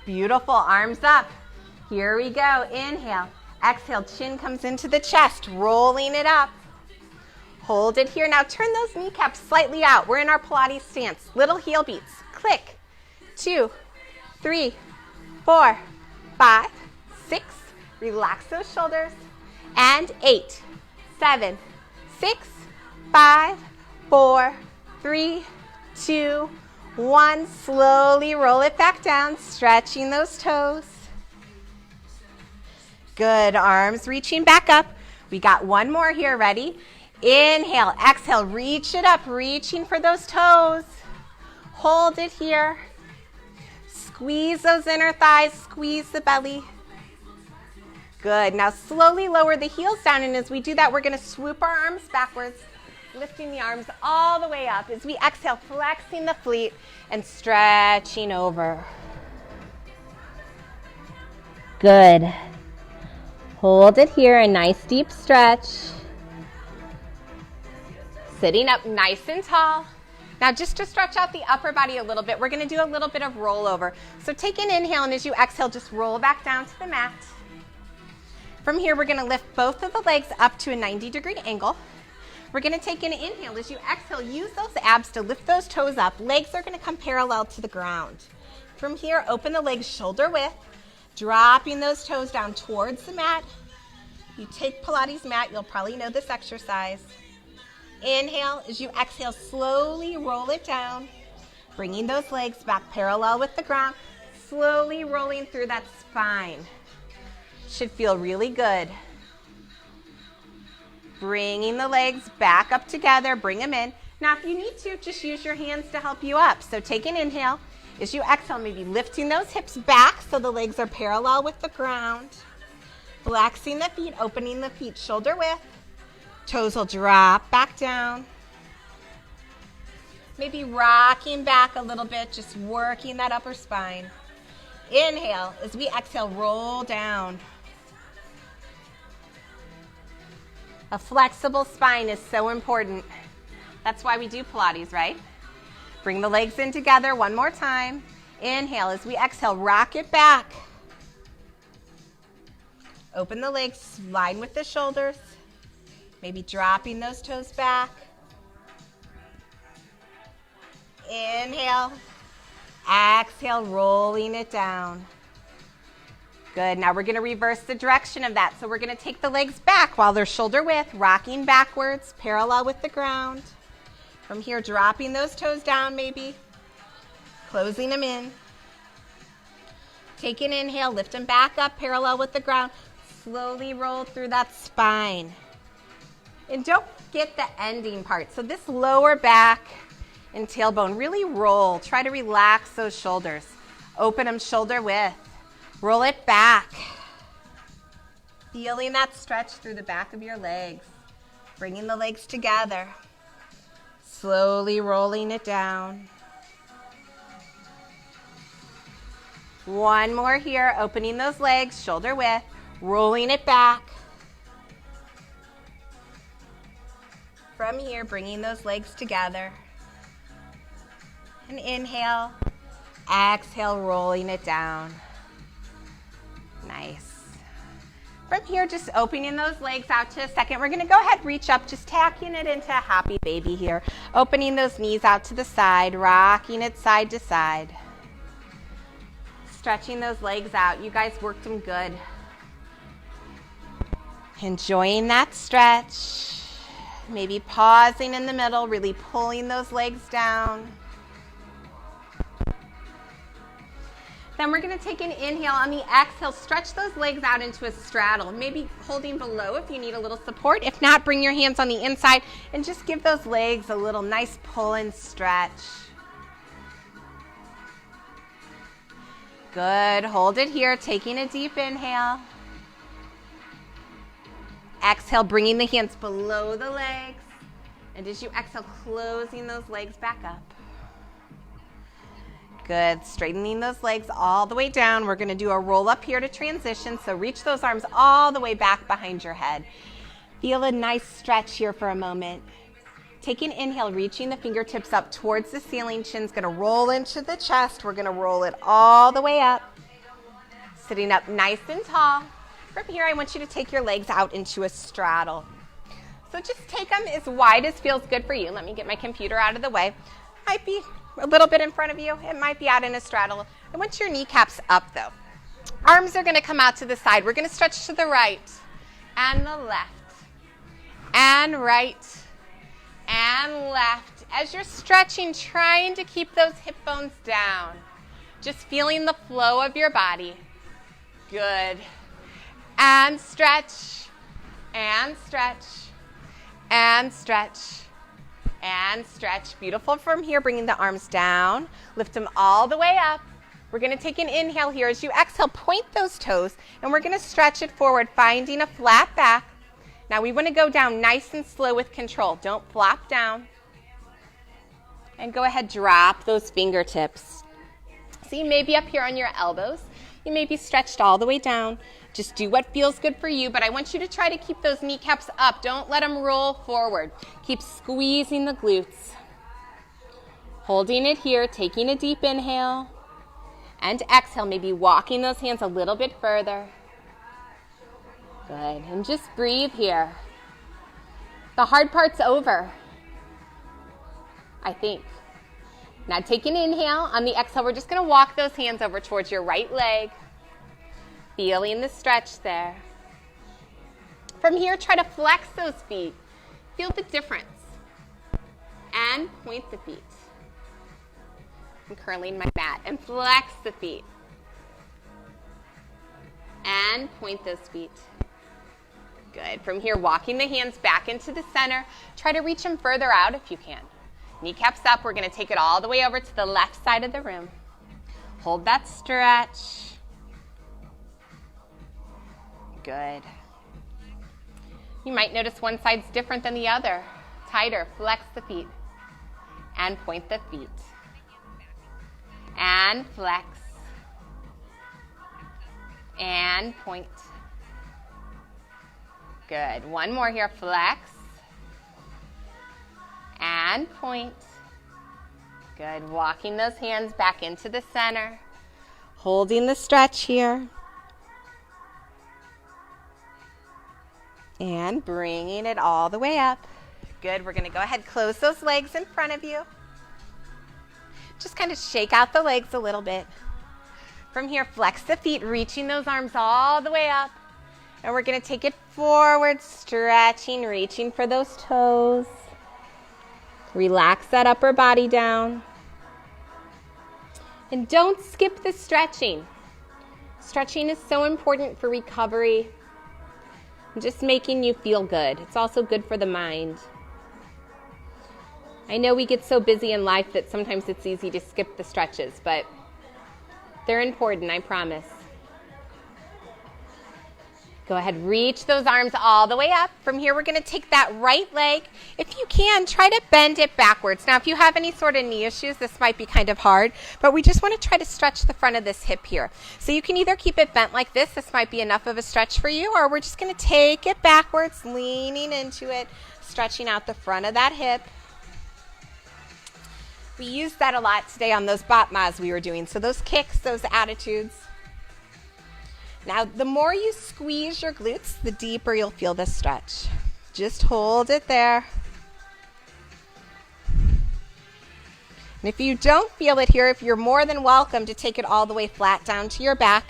[SPEAKER 1] Beautiful, arms up. Here we go, inhale. Exhale, chin comes into the chest, rolling it up. Hold it here. Now turn those kneecaps slightly out. We're in our Pilates stance. Little heel beats. Click. 2, 3, 4, 5, 6. Relax those shoulders. And 8, 7, 6, 5, 4, 3, 2, 1. Slowly roll it back down, stretching those toes. Good, arms reaching back up. We got one more here, ready? Inhale, exhale, reach it up, reaching for those toes. Hold it here. Squeeze those inner thighs, squeeze the belly. Good, now slowly lower the heels down, and as we do that, we're gonna swoop our arms backwards, lifting the arms all the way up. As we exhale, flexing the feet and stretching over. Good. Hold it here, a nice deep stretch. Sitting up nice and tall. Now just to stretch out the upper body a little bit, we're gonna do a little bit of rollover. So take an inhale, and as you exhale, just roll back down to the mat. From here, we're gonna lift both of the legs up to a 90-degree angle. We're gonna take an inhale. As you exhale, use those abs to lift those toes up. Legs are gonna come parallel to the ground. From here, open the legs shoulder width, dropping those toes down towards the mat. You take Pilates mat, you'll probably know this exercise. Inhale. As you exhale, slowly roll it down, bringing those legs back parallel with the ground, slowly rolling through that spine. Should feel really good. Bringing the legs back up together, bring them in. Now, if you need to, just use your hands to help you up. So take an inhale. As you exhale, maybe lifting those hips back so the legs are parallel with the ground. Flexing the feet, opening the feet shoulder width. Toes will drop back down. Maybe rocking back a little bit, just working that upper spine. Inhale. As we exhale, roll down. A flexible spine is so important. That's why we do Pilates, right? Bring the legs in together one more time. Inhale. As we exhale, rock it back. Open the legs, line with the shoulders. Maybe dropping those toes back. Inhale. Exhale, rolling it down. Good. Now we're going to reverse the direction of that. So we're going to take the legs back while they're shoulder width, rocking backwards, parallel with the ground. From here, dropping those toes down maybe, closing them in. Take an inhale, lift them back up, parallel with the ground. Slowly roll through that spine. And don't forget the ending part. So this lower back and tailbone, really roll. Try to relax those shoulders. Open them shoulder width. Roll it back. Feeling that stretch through the back of your legs. Bringing the legs together. Slowly rolling it down. One more here, opening those legs, shoulder width, rolling it back. From here, bringing those legs together. And inhale, exhale, rolling it down. Nice. From here, just opening those legs out to a second. We're going to go ahead, reach up, just tacking it into a happy baby here. Opening those knees out to the side, rocking it side to side. Stretching those legs out. You guys worked them good. Enjoying that stretch. Maybe pausing in the middle, really pulling those legs down. Then we're going to take an inhale. On the exhale, stretch those legs out into a straddle. Maybe holding below if you need a little support. If not, bring your hands on the inside and just give those legs a little nice pull and stretch. Good. Hold it here. Taking a deep inhale. Exhale, bringing the hands below the legs. And as you exhale, closing those legs back up. Good. Straightening those legs all the way down. We're going to do a roll up here to transition. So reach those arms all the way back behind your head. Feel a nice stretch here for a moment. Take an inhale, reaching the fingertips up towards the ceiling. Chin's going to roll into the chest. We're going to roll it all the way up. Sitting up nice and tall. From here, I want you to take your legs out into a straddle. So just take them as wide as feels good for you. Let me get my computer out of the way. Might be a little bit in front of you. It might be out in a straddle. I want your kneecaps up though. Arms are going to come out to the side. We're going to stretch to the right and the left and right and left. As you're stretching, trying to keep those hip bones down. Just feeling the flow of your body. Good. And stretch, and stretch, and stretch, and stretch. Beautiful. From here, bringing the arms down. Lift them all the way up. We're going to take an inhale here. As you exhale, point those toes, and we're going to stretch it forward, finding a flat back. Now we want to go down nice and slow with control. Don't flop down. And go ahead, drop those fingertips. So you may be up here on your elbows. You may be stretched all the way down. Just do what feels good for you, but I want you to try to keep those kneecaps up. Don't let them roll forward. Keep squeezing the glutes. Holding it here, taking a deep inhale. And exhale, maybe walking those hands a little bit further. Good, and just breathe here. The hard part's over, I think. Now take an inhale. On the exhale, we're just going to walk those hands over towards your right leg. Feeling the stretch there. From here, try to flex those feet. Feel the difference. And point the feet. I'm curling my mat. And flex the feet. And point those feet. Good. From here, walking the hands back into the center. Try to reach them further out if you can. Kneecaps up. We're going to take it all the way over to the left side of the room. Hold that stretch. Good. You might notice one side's different than the other. Tighter. Flex the feet. And point the feet. And flex. And point. Good. One more here. Flex. And point. Good. Walking those hands back into the center. Holding the stretch here. And bringing it all the way up. Good. We're going to go ahead, close those legs in front of you. Just kind of shake out the legs a little bit. From here, flex the feet, reaching those arms all the way up. And we're going to take it forward, stretching, reaching for those toes. Relax that upper body down. And don't skip the stretching. Stretching is so important for recovery. Just making you feel good. It's also good for the mind. I know we get so busy in life that sometimes it's easy to skip the stretches, but they're important, I promise. Go ahead, reach those arms all the way up. From here, we're going to take that right leg. If you can, try to bend it backwards. Now, if you have any sort of knee issues, this might be kind of hard, but we just want to try to stretch the front of this hip here. So you can either keep it bent like this. This might be enough of a stretch for you, or we're just going to take it backwards, leaning into it, stretching out the front of that hip. We used that a lot today on those batmas we were doing. So those kicks, those attitudes. Now, the more you squeeze your glutes, the deeper you'll feel this stretch. Just hold it there. And if you don't feel it here, if you're more than welcome to take it all the way flat down to your back.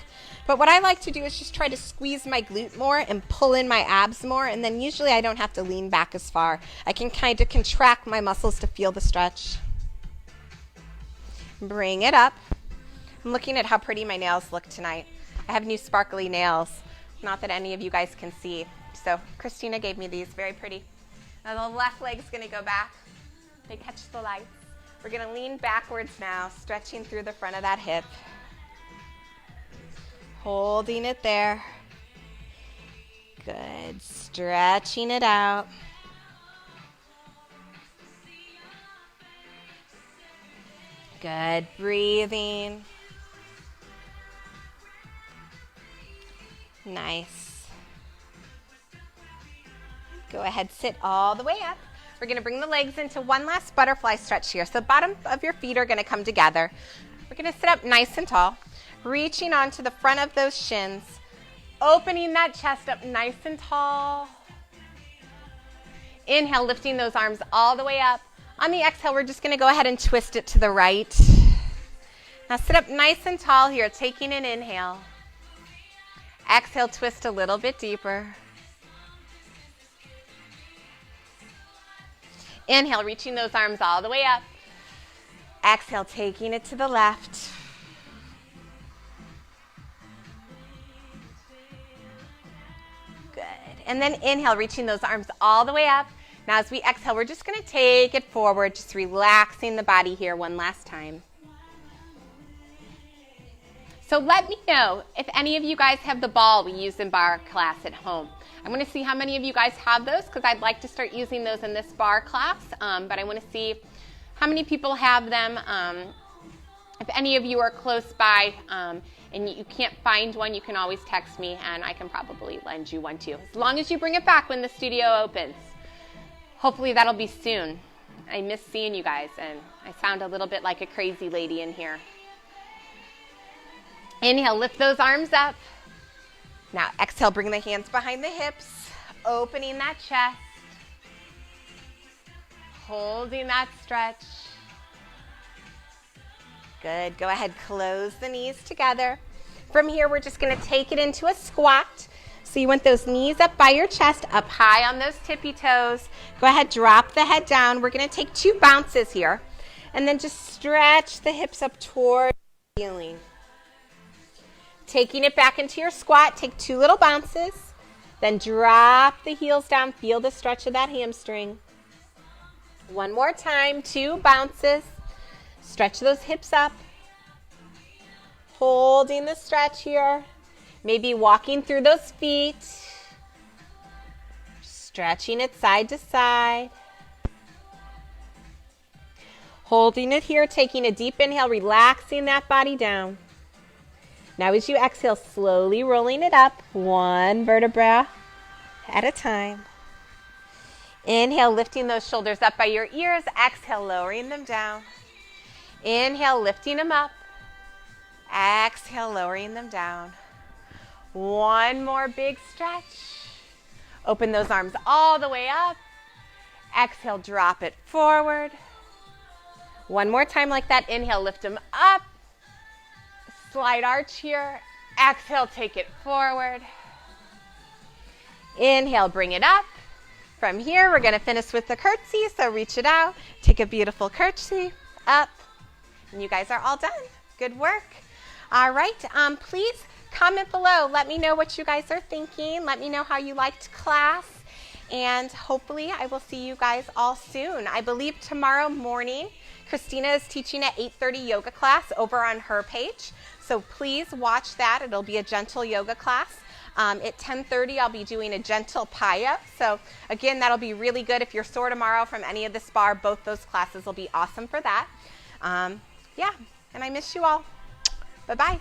[SPEAKER 1] But what I like to do is just try to squeeze my glute more and pull in my abs more, and then usually I don't have to lean back as far. I can kind of contract my muscles to feel the stretch. Bring it up. I'm looking at how pretty my nails look tonight. I have new sparkly nails. Not that any of you guys can see. So Christina gave me these, very pretty. Now the left leg's gonna go back. They catch the lights. We're gonna lean backwards now, stretching through the front of that hip. Holding it there. Good, stretching it out. Good, breathing. Nice. Go ahead, sit all the way up. We're gonna bring the legs into one last butterfly stretch here. So bottom of your feet are gonna come together. We're gonna sit up nice and tall, reaching onto the front of those shins, opening that chest up nice and tall. Inhale, lifting those arms all the way up. On the exhale, we're just gonna go ahead and twist it to the right. Now sit up nice and tall here, taking an inhale. Exhale, twist a little bit deeper. Inhale, reaching those arms all the way up. Exhale, taking it to the left. Good. And then inhale, reaching those arms all the way up. Now as we exhale, we're just going to take it forward, just relaxing the body here one last time. So let me know if any of you guys have the ball we use in barre class at home. I'm going to see how many of you guys have those because I'd like to start using those in this barre class, but I want to see how many people have them. If any of you are close by and you can't find one, you can always text me and I can probably lend you one too, as long as you bring it back when the studio opens. Hopefully that'll be soon. I miss seeing you guys and I sound a little bit like a crazy lady in here. Inhale, lift those arms up. Now exhale, bring the hands behind the hips, opening that chest, holding that stretch. Good, go ahead, close the knees together. From here, we're just gonna take it into a squat. So you want those knees up by your chest, up high on those tippy toes. Go ahead, drop the head down. We're gonna take 2 bounces here, and then just stretch the hips up toward the ceiling. Taking it back into your squat, take 2 little bounces, then drop the heels down, feel the stretch of that hamstring. One more time, 2 bounces, stretch those hips up, holding the stretch here, maybe walking through those feet, stretching it side to side, holding it here, taking a deep inhale, relaxing that body down. Now as you exhale, slowly rolling it up, 1 vertebra at a time. Inhale, lifting those shoulders up by your ears. Exhale, lowering them down. Inhale, lifting them up. Exhale, lowering them down. 1 more big stretch. Open those arms all the way up. Exhale, drop it forward. 1 more time like that. Inhale, lift them up. Slight arch here. Exhale, take it forward. Inhale, bring it up. From here, we're going to finish with the curtsy, so reach it out. Take a beautiful curtsy up. And you guys are all done. Good work. All right, please comment below. Let me know what you guys are thinking. Let me know how you liked class. And hopefully I will see you guys all soon. I believe tomorrow morning, Christina is teaching at 8:30 yoga class over on her page. So please watch that. It'll be a gentle yoga class. At 10:30, I'll be doing a gentle pie-up. So again, that'll be really good. If you're sore tomorrow from any of the spar, both those classes will be awesome for that. Yeah, and I miss you all. Bye-bye.